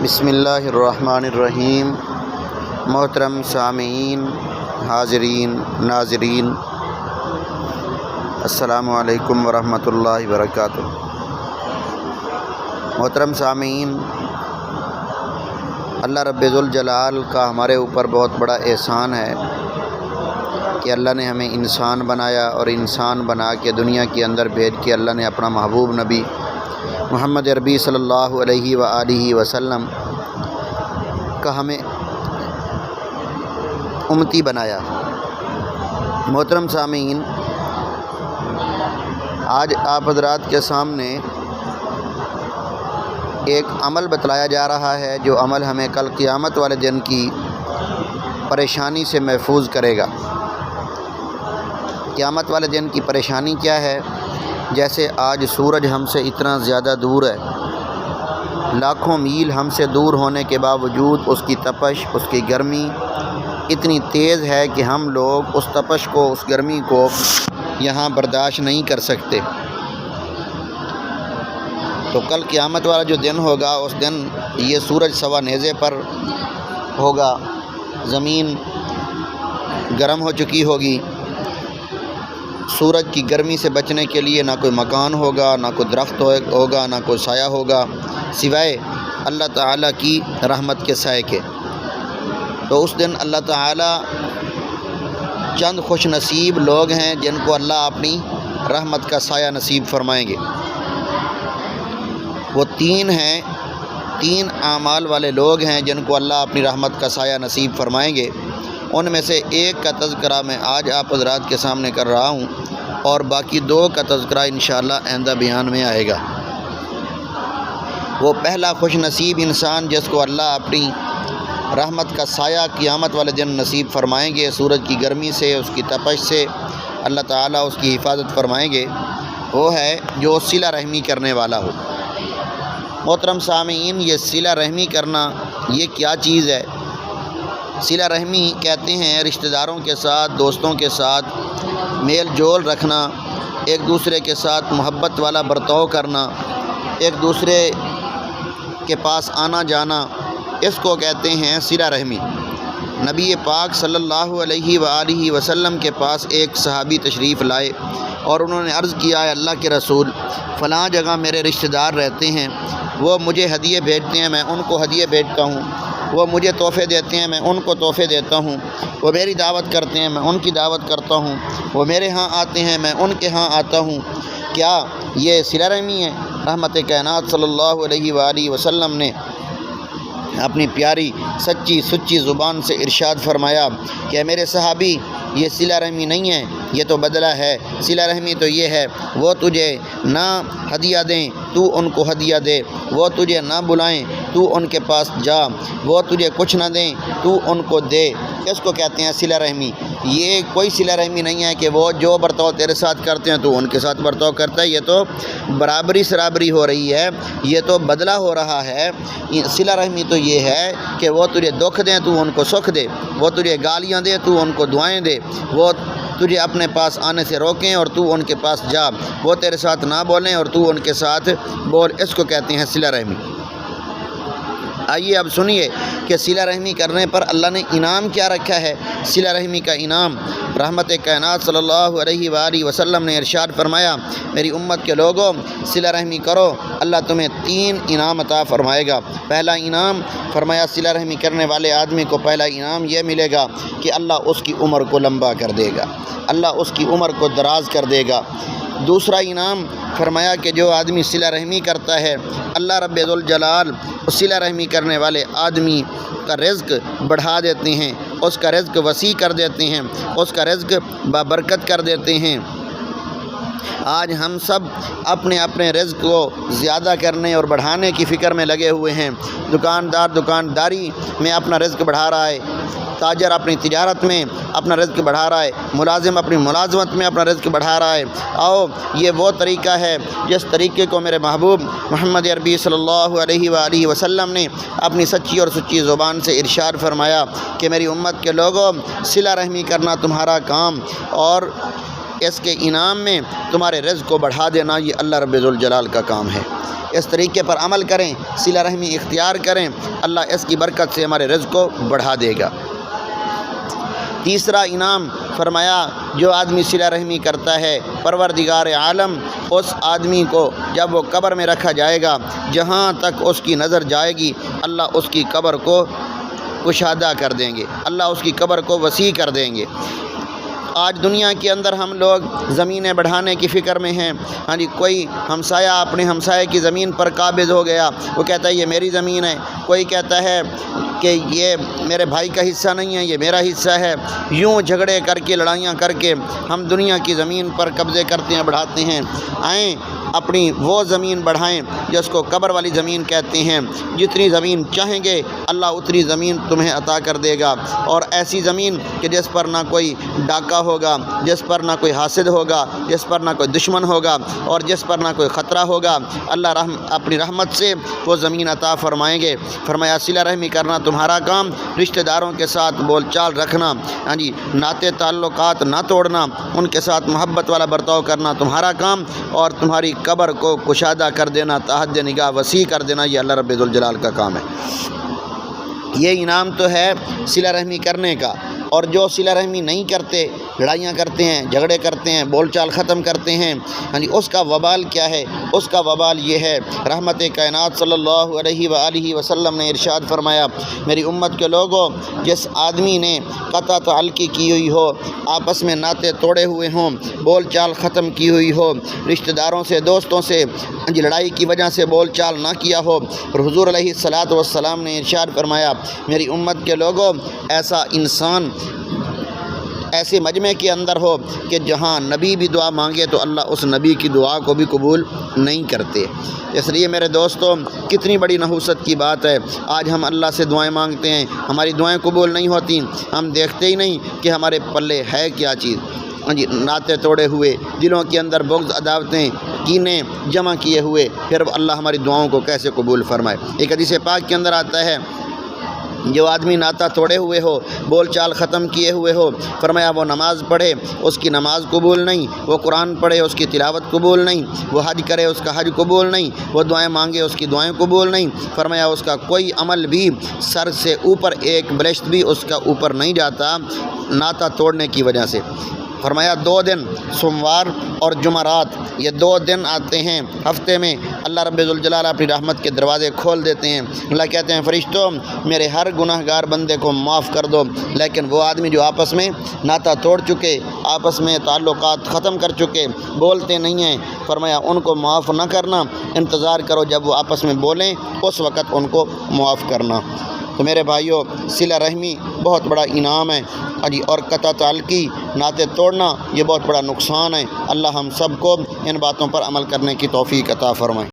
بسم اللہ الرحمن الرحیم۔ محترم سامعین، حاضرین، ناظرین، السلام علیکم ورحمۃ اللہ وبرکاتہ۔ محترم سامعین، اللہ رب ذوالجلال کا ہمارے اوپر بہت بڑا احسان ہے کہ اللہ نے ہمیں انسان بنایا، اور انسان بنا کے دنیا کے اندر بھیج کے اللہ نے اپنا محبوب نبی محمد عربی صلی اللہ علیہ وآلہ وسلم کا ہمیں امتی بنایا۔ محترم سامعین، آج آپ حضرات کے سامنے ایک عمل بتلایا جا رہا ہے، جو عمل ہمیں کل قیامت والے دن کی پریشانی سے محفوظ کرے گا۔ قیامت والے دن کی پریشانی کیا ہے؟ جیسے آج سورج ہم سے اتنا زیادہ دور ہے، لاکھوں میل ہم سے دور ہونے کے باوجود اس کی تپش، اس کی گرمی اتنی تیز ہے کہ ہم لوگ اس تپش کو، اس گرمی کو یہاں برداشت نہیں کر سکتے۔ تو کل قیامت والا جو دن ہوگا، اس دن یہ سورج سوا نیزے پر ہوگا، زمین گرم ہو چکی ہوگی، سورج کی گرمی سے بچنے کے لیے نہ کوئی مکان ہوگا، نہ کوئی درخت ہوگا، نہ کوئی سایہ ہوگا، سوائے اللہ تعالیٰ کی رحمت کے سائے کے۔ تو اس دن اللہ تعالیٰ چند خوش نصیب لوگ ہیں جن کو اللہ اپنی رحمت کا سایہ نصیب فرمائیں گے۔ وہ تین اعمال والے لوگ ہیں جن کو اللہ اپنی رحمت کا سایہ نصیب فرمائیں گے۔ ان میں سے ایک کا تذکرہ میں آج آپ حضرات کے سامنے کر رہا ہوں، اور باقی دو کا تذکرہ انشاءاللہ آئندہ بیان میں آئے گا۔ وہ پہلا خوش نصیب انسان جس کو اللہ اپنی رحمت کا سایہ قیامت والے دن نصیب فرمائیں گے، سورج کی گرمی سے، اس کی تپش سے اللہ تعالیٰ اس کی حفاظت فرمائیں گے، وہ ہے جو صلہ رحمی کرنے والا ہو۔ محترم سامعین، یہ صلہ رحمی کرنا یہ کیا چیز ہے؟ صلہ رحمی کہتے ہیں رشتہ داروں کے ساتھ، دوستوں کے ساتھ میل جول رکھنا، ایک دوسرے کے ساتھ محبت والا برتاؤ کرنا، ایک دوسرے کے پاس آنا جانا، اس کو کہتے ہیں صلہ رحمی۔ نبی پاک صلی اللہ علیہ وآلہ وسلم کے پاس ایک صحابی تشریف لائے اور انہوں نے عرض کیا، ہے اللہ کے رسول، فلاں جگہ میرے رشتہ دار رہتے ہیں، وہ مجھے ہدیے بھیجتے ہیں، میں ان کو ہدیے بھیجتا ہوں، وہ مجھے تحفے دیتے ہیں، میں ان کو تحفے دیتا ہوں، وہ میری دعوت کرتے ہیں، میں ان کی دعوت کرتا ہوں، وہ میرے ہاں آتے ہیں، میں ان کے ہاں آتا ہوں۔ کیا یہ صلہ رحمی ہے؟ رحمت کائنات صلی اللہ علیہ وآلہ وسلم نے اپنی پیاری سچی زبان سے ارشاد فرمایا کہ میرے صحابی، یہ صلہ رحمی نہیں ہے، یہ تو بدلہ ہے۔ صلہ رحمی تو یہ ہے، وہ تجھے نہ ہدیہ دیں تو ان کو ہدیہ دے، وہ تجھے نہ بلائیں تو ان کے پاس جا، وہ تجھے کچھ نہ دیں تو ان کو دے۔ اس کو کہتے ہیں صلہ رحمی۔ یہ کوئی صلہ رحمی نہیں ہے کہ وہ جو برتاؤ تیرے ساتھ کرتے ہیں تو ان کے ساتھ برتاؤ کرتا ہے، یہ تو برابری سرابری ہو رہی ہے، یہ تو بدلہ ہو رہا ہے۔ صلہ رحمی تو یہ ہے کہ وہ تجھے دکھ دیں تو ان کو سکھ دے، وہ تجھے گالیاں دے تو ان کو دعائیں دے، وہ تجھے اپنے پاس آنے سے روکیں اور تو ان کے پاس جا، وہ تیرے ساتھ نہ بولیں اور تو ان کے ساتھ بول۔ اس کو کہتے ہیں صلہ رحمی۔ آئیے اب سنیے کہ صلہ رحمی کرنے پر اللہ نے انعام کیا رکھا ہے۔ صلہ رحمی کا انعام رحمت کائنات صلی اللہ علیہ وآلہ وسلم نے ارشاد فرمایا، میری امت کے لوگوں، صلہ رحمی کرو، اللہ تمہیں 3 انعام عطا فرمائے گا۔ پہلا انعام فرمایا، صلہ رحمی کرنے والے آدمی کو پہلا انعام یہ ملے گا کہ اللہ اس کی عمر کو لمبا کر دے گا، اللہ اس کی عمر کو دراز کر دے گا۔ دوسرا انعام فرمایا کہ جو آدمی صلہ رحمی کرتا ہے، اللہ رب ذوالجلال صلہ رحمی کرنے والے آدمی کا رزق بڑھا دیتے ہیں، اس کا رزق وسیع کر دیتے ہیں، اس کا رزق بابرکت کر دیتے ہیں۔ آج ہم سب اپنے اپنے رزق کو زیادہ کرنے اور بڑھانے کی فکر میں لگے ہوئے ہیں۔ دکاندار دکانداری میں اپنا رزق بڑھا رہا ہے، تاجر اپنی تجارت میں اپنا رزق بڑھا رہا ہے، ملازم اپنی ملازمت میں اپنا رزق بڑھا رہا ہے۔ یہ وہ طریقہ ہے جس طریقے کو میرے محبوب محمد عربی صلی اللہ علیہ وآلہ وسلم نے اپنی سچی اور سچی زبان سے ارشاد فرمایا کہ میری امت کے لوگوں، صلہ رحمی کرنا تمہارا کام، اور اس کے انعام میں تمہارے رزق کو بڑھا دینا یہ اللہ رب ذوالجلال کا کام ہے۔ اس طریقے پر عمل کریں، صلہ رحمی اختیار کریں، اللہ اس کی برکت سے ہمارے رزق کو بڑھا دے گا۔ تیسرا انعام فرمایا جو آدمی صلہ رحمی کرتا ہے، پروردگار عالم اس آدمی کو جب وہ قبر میں رکھا جائے گا، جہاں تک اس کی نظر جائے گی اللہ اس کی قبر کو کشادہ کر دیں گے، اللہ اس کی قبر کو وسیع کر دیں گے۔ آج دنیا کے اندر ہم لوگ زمینیں بڑھانے کی فکر میں ہیں، ہاں جی، کوئی ہمسایہ اپنے ہمسائے کی زمین پر قابض ہو گیا، وہ کہتا ہے یہ میری زمین ہے، کوئی کہتا ہے کہ یہ میرے بھائی کا حصہ نہیں ہے، یہ میرا حصہ ہے۔ یوں جھگڑے کر کے، لڑائیاں کر کے ہم دنیا کی زمین پر قبضے کرتے ہیں، بڑھاتے ہیں۔ آئیں اپنی وہ زمین بڑھائیں جس کو قبر والی زمین کہتے ہیں۔ جتنی زمین چاہیں گے اللہ اتنی زمین تمہیں عطا کر دے گا، اور ایسی زمین کہ جس پر نہ کوئی ڈاکہ ہوگا، جس پر نہ کوئی حاسد ہوگا، جس پر نہ کوئی دشمن ہوگا، اور جس پر نہ کوئی خطرہ ہوگا۔ اللہ اپنی رحمت سے وہ زمین عطا فرمائیں گے۔ فرمایا صلہ رحمی کرنا تمہارا کام، رشتہ داروں کے ساتھ بول چال رکھنا، ہاں جی، ناطے تعلقات نہ توڑنا، ان کے ساتھ محبت والا برتاؤ کرنا تمہارا کام، اور تمہاری قبر کو کشادہ کر دینا، تحت نگاہ وسیع کر دینا یہ اللہ رب ذوالجلال کا کام ہے۔ یہ انعام تو ہے صلہ رحمی کرنے کا، اور جو صلہ رحمی نہیں کرتے، لڑائیاں کرتے ہیں، جھگڑے کرتے ہیں، بول چال ختم کرتے ہیں، یعنی اس کا وبال کیا ہے؟ اس کا وبال یہ ہے، رحمت کائنات صلی اللہ علیہ وآلہ وسلم نے ارشاد فرمایا، میری امت کے لوگوں، جس آدمی نے قطع تعلقی کی ہوئی ہو، آپس میں ناطے توڑے ہوئے ہوں، بول چال ختم کی ہوئی ہو، رشتہ داروں سے، دوستوں سے لڑائی کی وجہ سے بول چال نہ کیا ہو، اور حضور علیہ الصلاۃ والسلام نے ارشاد فرمایا، میری امت کے لوگوں، ایسا انسان ایسے مجمع کے اندر ہو کہ جہاں نبی بھی دعا مانگے تو اللہ اس نبی کی دعا کو بھی قبول نہیں کرتے۔ اس لیے میرے دوستوں، کتنی بڑی نحوست کی بات ہے، آج ہم اللہ سے دعائیں مانگتے ہیں، ہماری دعائیں قبول نہیں ہوتیں، ہم دیکھتے ہی نہیں کہ ہمارے پلے ہے کیا چیز۔ جی، ناطے توڑے ہوئے، دلوں کے اندر بغض، عداوتیں، کینے جمع کیے ہوئے، پھر اللہ ہماری دعاؤں کو کیسے قبول فرمائے؟ ایک حدیث پاک کے اندر آتا ہے، جو آدمی ناطہ توڑے ہوئے ہو، بول چال ختم کیے ہوئے ہو، فرمایا وہ نماز پڑھے اس کی نماز قبول نہیں، وہ قرآن پڑھے اس کی تلاوت قبول نہیں، وہ حج کرے اس کا حج قبول نہیں، وہ دعائیں مانگے اس کی دعائیں قبول نہیں، فرمایا اس کا کوئی عمل بھی سر سے اوپر ایک بلشت بھی اس کا اوپر نہیں جاتا ناطہ توڑنے کی وجہ سے۔ فرمایا 2 دن، سوموار اور جمعرات، یہ 2 دن آتے ہیں ہفتے میں، اللہ رب ذوالجلال اپنی رحمت کے دروازے کھول دیتے ہیں۔ اللہ کہتے ہیں فرشتوں میرے ہر گناہ گار بندے کو معاف کر دو، لیکن وہ آدمی جو آپس میں ناطہ توڑ چکے، آپس میں تعلقات ختم کر چکے، بولتے نہیں ہیں، فرمایا ان کو معاف نہ کرنا، انتظار کرو جب وہ آپس میں بولیں اس وقت ان کو معاف کرنا۔ تو میرے بھائیوں، صلہ رحمی بہت بڑا انعام ہے، اور قطع تعلقی، ناطے توڑنا یہ بہت بڑا نقصان ہے۔ اللہ ہم سب کو ان باتوں پر عمل کرنے کی توفیق عطا فرمائے۔